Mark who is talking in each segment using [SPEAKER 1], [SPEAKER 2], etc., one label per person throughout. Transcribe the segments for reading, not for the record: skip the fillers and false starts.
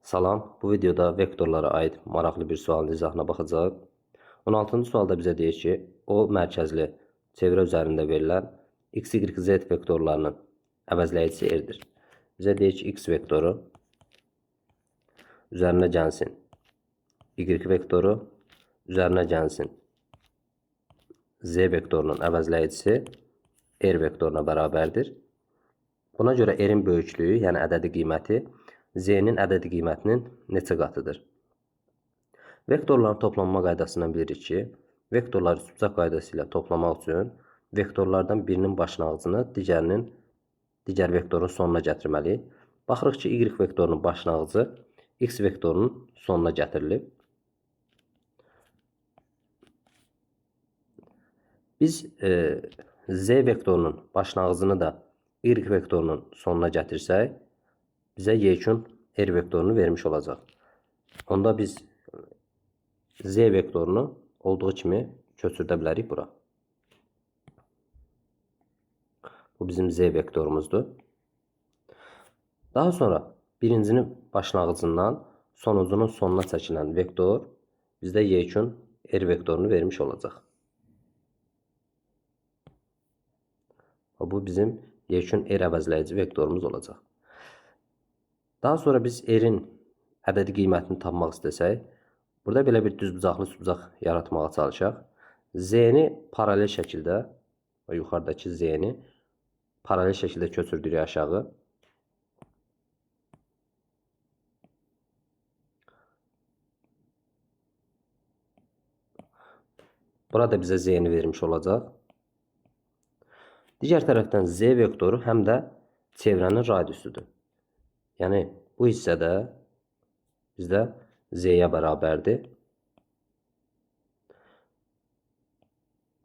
[SPEAKER 1] Salam, bu videoda vektorlara aid maraqlı bir sualın izahına baxacağıq. 16-cı sualda bizə deyir ki, o mərkəzli çevrə üzərində verilən x, y, z vektorlarının əvəzləyicisi r-dir. Bizə deyir ki, x vektoru üzərinə gəlsin y vektoru, üzərinə gəlsin z vektorunun əvəzləyicisi r vektoruna bərabərdir. Buna görə r-in böyüklüyü, yəni ədədi qiyməti z-nin ədədi qiymətinin neçə qatıdır? Vektorların toplanma qaydasından bilirik ki, vektorları üstbucaq qaydası ilə toplamaq üçün vektorlardan birinin başlanğıcını digər vektorun sonuna gətirməliyik. Baxırıq ki, y vektorunun başlanğıcı x vektorunun sonuna gətirilib. Biz z vektorunun başlanğıcını da y vektorunun sonuna gətirsək, bizə yekun r vektorunu vermiş olacaq. Onda biz z vektorunu olduğu kimi köçürdə bilərik bura. Bu bizim z vektorumuzdur. Daha sonra birincinin başlanğıcından sonuncunun sonuna çəkilən vektor bizdə yekun r vektorunu vermiş olacaq. Bu bizim yekun r əvəzləyici vektorumuz olacaq. Daha sonra biz r-in ədədi qiymətini tapmaq istəsək, burada belə bir düzbucaqlı üstbucaq yaratmağa çalışaq. Z-ni paralel şəkildə, yuxarıdakı z-ni paralel şəkildə köçürdürük aşağı. Burada bizə z-ni vermiş olacaq. Digər tərəfdən z vektoru həm də çevrənin radiusudur. Yəni bu hissədə bizdə z-yə bərabərdir.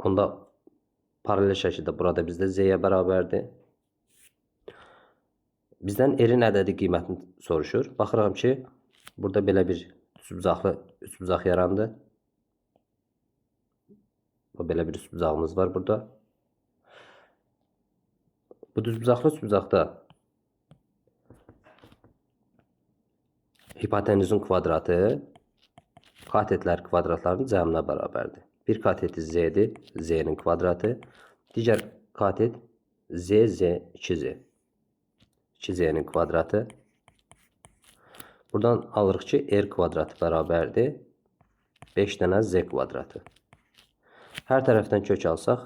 [SPEAKER 1] Onda paralel şəkildə burada bizdə z-yə bərabərdir. Bizdən r-in ədədi qiymətini soruşur. Baxıram ki, burada belə bir üçbucaq yarandı. Belə bir üçbucağımız var burada. Bu düzbucaqlı üçbucaqda hipotenüzün kvadratı katetlər kvadratlarının cəminə bərabərdir. Bir kateti z-dir, z-nin kvadratı. Digər katet z, 2z. 2z-nin kvadratı. Buradan alırıq ki, r kvadratı bərabərdir 5 dənə z kvadratı. Hər tərəfdən kök alsaq,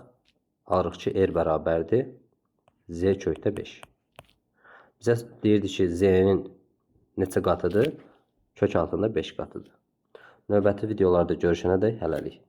[SPEAKER 1] alırıq ki, r bərabərdir z kökdə 5. Bizə deyirdi ki, z-nin neçə qatıdır? Kök altında 5 qatıdır. Növbəti videolarda görüşənədək hələlik.